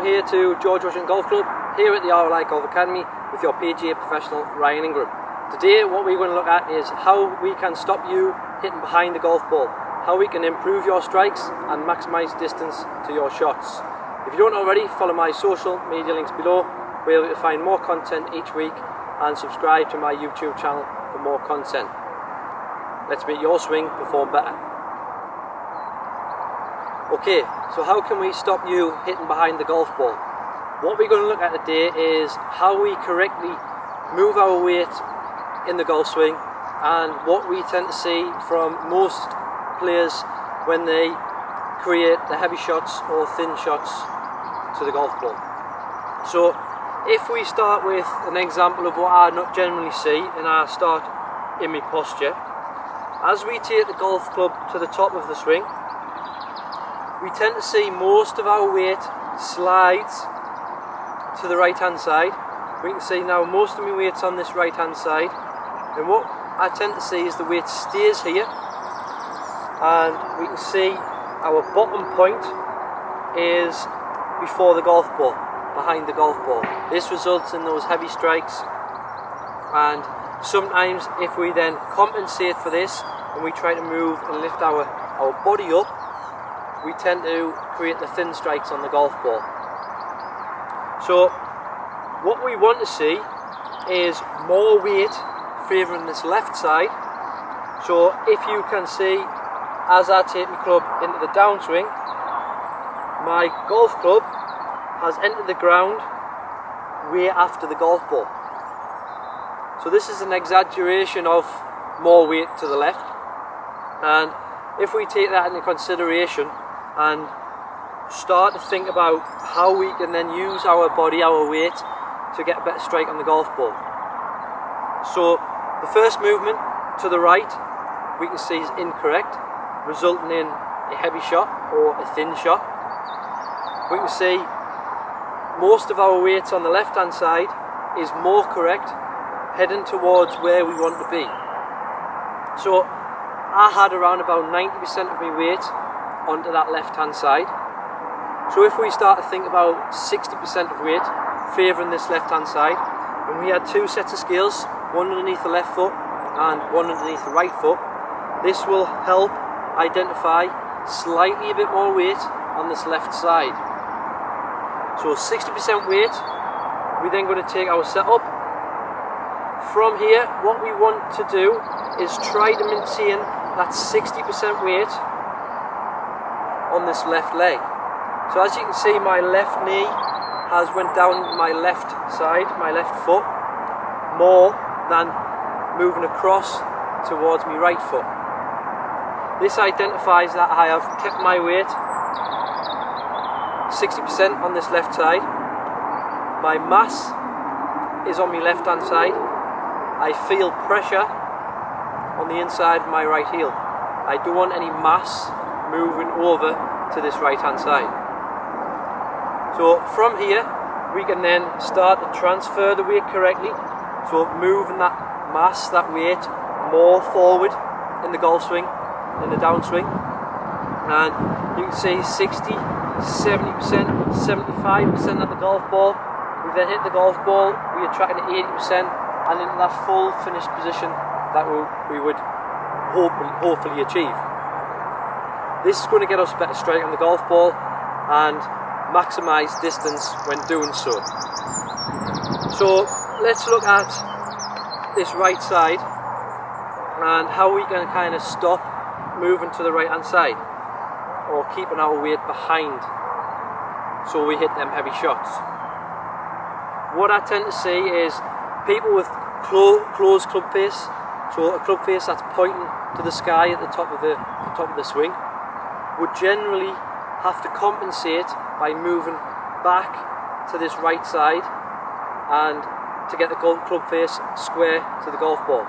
welcome here to George Washington Golf Club, here at the RLI Golf Academy with your PGA professional Ryan Ingram. Today what we're going to look at is how we can stop you hitting behind the golf ball, how we can improve your strikes and maximise distance to your shots. If you don't already, follow my social media links below where you'll find more content each week, and subscribe to my YouTube channel for more content. Let's make your swing perform better. Okay, so how can we stop you hitting behind the golf ball? What we're going to look at today is how we correctly move our weight in the golf swing, and what we tend to see from most players when they create the heavy shots or thin shots to the golf ball. So if we start with an example of what I not generally see, and I start in my posture, as we take the golf club to the top of the swing, we tend to see most of our weight slides to the right hand side. We can see now most of my weight's on this right hand side, and what I tend to see is the weight stays here, and we can see our bottom point is before the golf ball, behind the golf ball. This results in those heavy strikes, and sometimes if we then compensate for this and we try to move and lift our body up, we tend to create the thin strikes on the golf ball. So what we want to see is more weight favouring this left side. So if you can see, as I take my club into the downswing, my golf club has entered the ground way after the golf ball. So this is an exaggeration of more weight to the left, and if we take that into consideration and start to think about how we can then use our body, our weight, to get a better strike on the golf ball. So the first movement to the right we can see is incorrect, resulting in a heavy shot or a thin shot. We can see most of our weight on the left hand side is more correct, heading towards where we want to be. So I had around about 90% of my weight onto that left hand side. So if we start to think about 60% of weight favouring this left hand side, and we had two sets of scales, one underneath the left foot and one underneath the right foot, this will help identify slightly a bit more weight on this left side. So 60% weight, we're then going to take our setup. From here, what we want to do is try to maintain that 60% weight on this left leg. So as you can see, my left knee has went down my left side, my left foot, more than moving across towards my right foot. This identifies that I have kept my weight 60% on this left side. My mass is on my left hand side. I feel pressure on the inside of my right heel. I don't want any mass moving over to this right hand side. So from here we can then start to transfer the weight correctly, so moving that mass, that weight, more forward in the golf swing, in the downswing, and you can see 60, 70%, 75% at the golf ball. We then hit the golf ball, we are tracking at 80% and into that full finished position that we would hopefully achieve. This is going to get us better strike on the golf ball and maximise distance when doing so. So let's look at this right side and how we can kind of stop moving to the right hand side or keeping our weight behind so we hit them heavy shots. What I tend to see is people with closed club face, so a club face that's pointing to the sky at the top of the swing, would generally have to compensate by moving back to this right side and to get the club face square to the golf ball.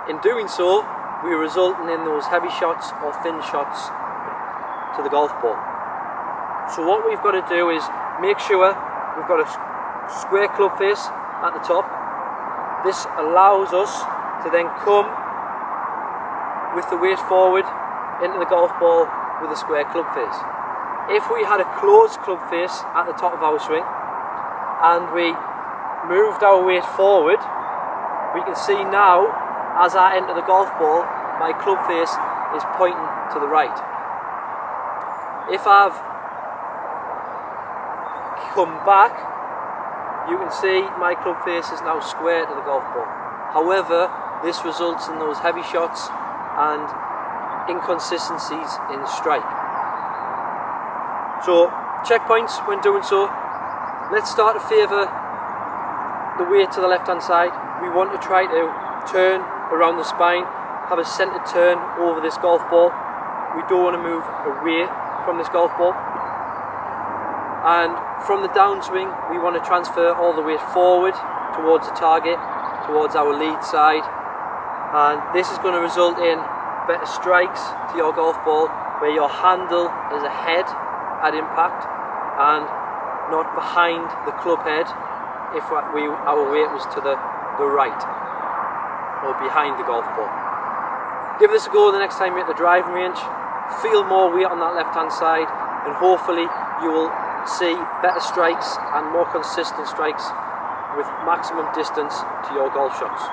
In doing so, we are resulting in those heavy shots or thin shots to the golf ball. So what we've got to do is make sure we've got a square club face at the top. This allows us to then come with the weight forward into the golf ball with a square club face. if we had a closed club face at the top of our swing and we moved our weight forward, we can see now as I enter the golf ball, my club face is pointing to the right. If I've come back, you can see my club face is now square to the golf ball. However, this results in those heavy shots and inconsistencies in strike. So, checkpoints when doing so. Let's start to favour the weight to the left hand side. We want to try to turn around the spine, have a centred turn over this golf ball. We don't want to move away from this golf ball. And from the downswing, we want to transfer all the weight forward towards the target, towards our lead side. And this is going to result in better strikes to your golf ball, where your handle is ahead at impact and not behind the club head if our weight was to the right or behind the golf ball. Give this a go the next time you're at the driving range. Feel more weight on that left hand side, and hopefully you will see better strikes and more consistent strikes with maximum distance to your golf shots.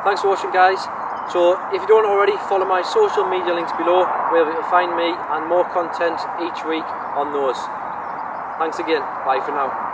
Thanks for watching, guys. So if you don't already, follow my social media links below where you will find me and more content each week on those. Thanks again. Bye for now.